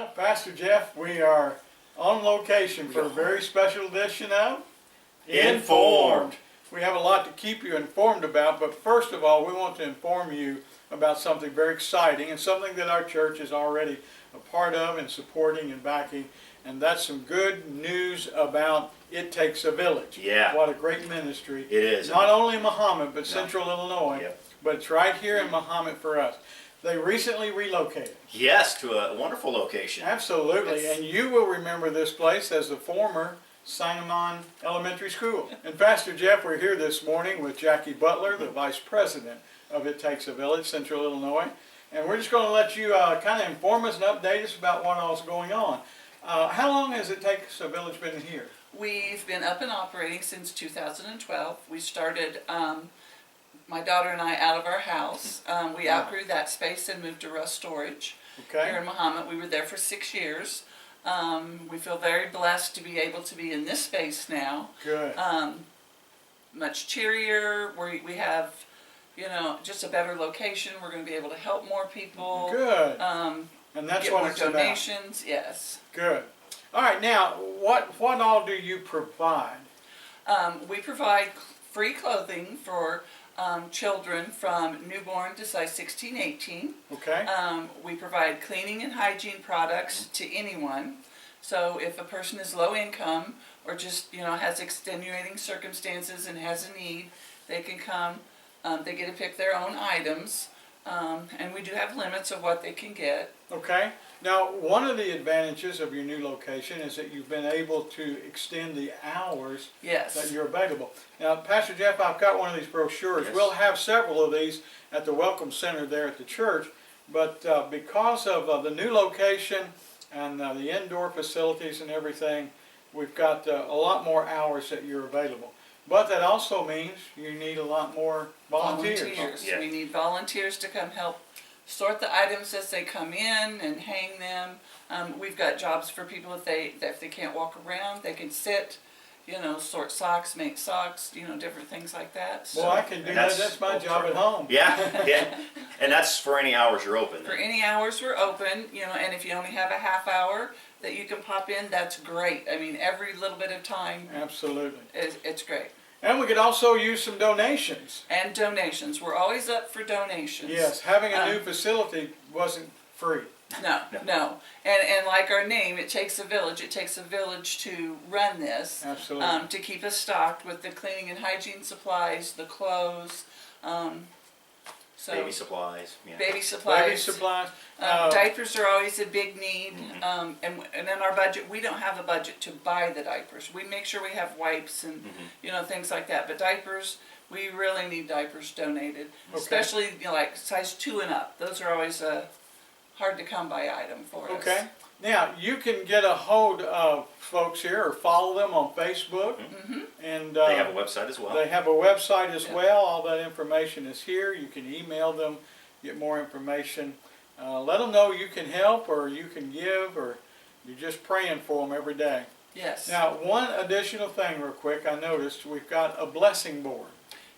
Well, Pastor Jeff, we are on location for a very special edition of Informed. We have a lot to keep you informed about, but first of all, we want to inform you about something very exciting and something that our church is already a part of and supporting and backing, and that's some good news about It Takes a Village. Yeah. What a great ministry. It is. Not only in Mahomet, but No. Central Illinois, Yep. but it's right here in Mahomet for us. They recently relocated. Yes, to a wonderful location. Absolutely, Yes. and you will remember this place as the former Sangamon Elementary School. And Pastor Jeff, we're here this morning with Jackie Butler, the Vice President of It Takes a Village, Central Illinois. And we're just going to let you kind of inform us and update us about what all's going on. How long has It Takes a Village been here? We've been up and operating since 2012. We started, my daughter and I, out of our house. We outgrew that space and moved to Russ Storage here Okay, in Mahomet. We were there for 6 years. We feel very blessed to be able to be in this space now. good. Much cheerier. We have, just a better location. We're going to be able to help more people. Good. And that's Get what more it's about. donations. Yes. Good. All right, now, what all do you provide? We provide free clothing for children from newborn to size 16, 18. Okay, We provide cleaning and hygiene products to anyone. So if a person is low income or just, has extenuating circumstances and has a need, they can come. They get to pick their own items. And we do have limits of what they can get. okay. Now, one of the advantages of your new location is that you've been able to extend the hours that Yes. you're available. Now, Pastor Jeff, I've got one of these brochures. Yes. We'll have several of these at the Welcome Center there at the church, but because of the new location and the indoor facilities and everything, we've got a lot more hours that you're available. But that also means you need a lot more volunteers. Yeah. We need volunteers to come help sort the items as they come in and hang them. We've got jobs for people if they can't walk around, they can sit, sort socks, make socks, different things like that. So Well, I can do that. That's my job at home. Yeah, yeah. And that's for any hours you're open. for any hours we're open, and if you only have a half hour that you can pop in, that's great. I mean, every little bit of time Absolutely. it's great. And we could also use some donations. And donations, we're always up for donations. Yes, having a new facility wasn't free. No. And like our name, it takes a village. It takes a village to run this. Absolutely. To keep us stocked with the cleaning and hygiene supplies, the clothes, so Baby supplies. Yeah. baby supplies. Baby supplies. Diapers are always a big need. And in our budget, we don't have a budget to buy the diapers. We make sure we have wipes and things like that. But diapers, we really need diapers donated, especially like size 2 and up. Those are always a hard to come by item for us. Okay. Now, you can get a hold of folks here or follow them on Facebook. And They have a website as well. they have a website as Yeah. well. All that information is here. You can email them, get more information. Let them know you can help or you can give or you're just praying for them every day. Yes. Now, one additional thing real quick, I noticed we've got a blessing board.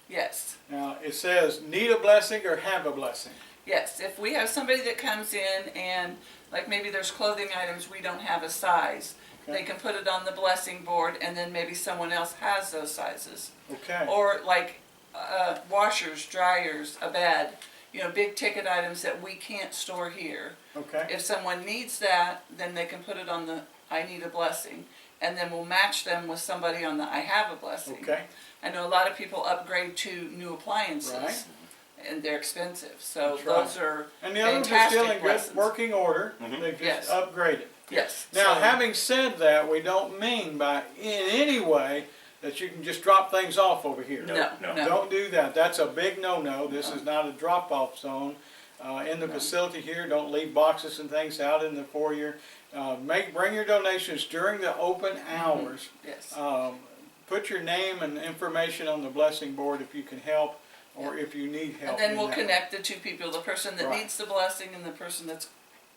Yes. Now, it says need a blessing or have a blessing. Yes. If we have somebody that comes in and like maybe there's clothing items we don't have a size, Okay. they can put it on the blessing board and then maybe someone else has those sizes. Okay. Or like washers, dryers, a bed, big ticket items that we can't store here. Okay. If someone needs that, then they can put it on the I need a blessing, and then we'll match them with somebody on the I have a blessing. Okay. I know a lot of people upgrade to new appliances, Right. and they're expensive. So That's right. those are And the others are still in fantastic good blessings. working order. Mhm. They've just Yes. upgraded. Yes. Now, so- having said that, we don't mean by in any way that you can just drop things off over here. No. Don't do that. That's a big no-no. This is not a drop-off zone. In the facility here, don't leave boxes and things out in the foyer. Bring your donations during the open hours. Yes. Put your name and information on the blessing board if you can help or if you need help. And then in we'll that way. connect the two people, the person that Right. needs the blessing and the person that's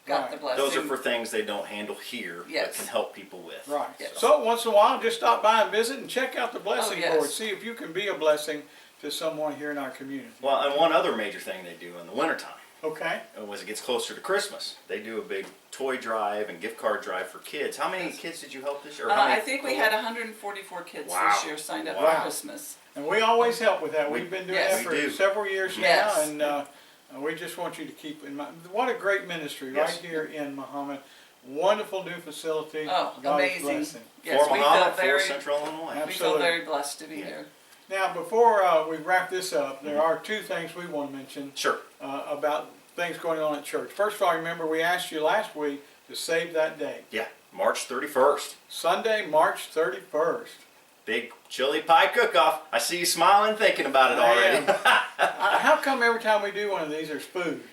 got Right. the blessing. Those are for things they don't handle here, Yes. but can help people with. Right. Yes. So once in a while, just stop by and visit and check out the blessing yes. board. See if you can be a blessing to someone here in our community. Well, and one other major thing they do in the wintertime Okay. As it gets closer to Christmas, they do a big toy drive and gift card drive for kids. How many Yes. kids did you help this year? Or how I many- think we had 144 kids Wow. this year signed up Wow. for Christmas. And we always help with that. We- We've been doing Yes. that for We do. several years Yes. now, and we just want you to keep in mind. What a great ministry Yes. right here in Muhammad. Wonderful new facility. Oh, God is amazing. blessing. Yes, for we feel Muhammad, for very, Central Illinois. Yeah. we feel Absolutely. very blessed to be Yeah. here. Now, before we wrap this up, there are two things we want to mention Sure. about things going on at church. First of all, remember we asked you last week to save that day. Yeah, March 31st. Sunday, March 31st. Big chili pie cook-off. I see you smiling thinking about it already. How come every time we do one of these there's food?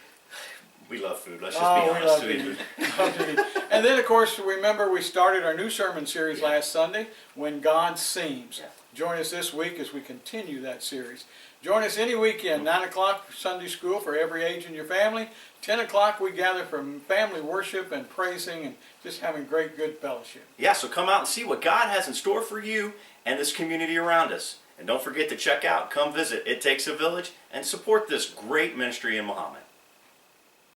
We love food. Let's just Oh, be we honest. love We- food. And then, of course, remember we started our new sermon series last Sunday, When God Seems. Yeah. Join us this week as we continue that series. Join us any weekend, 9 o'clock for Sunday school for every age in your family. 10 o'clock we gather for family worship and praising and just having great, good fellowship. Yeah, so come out and see what God has in store for you and this community around us. And don't forget to check out, come visit It Takes a Village, and support this great ministry in Muhammad.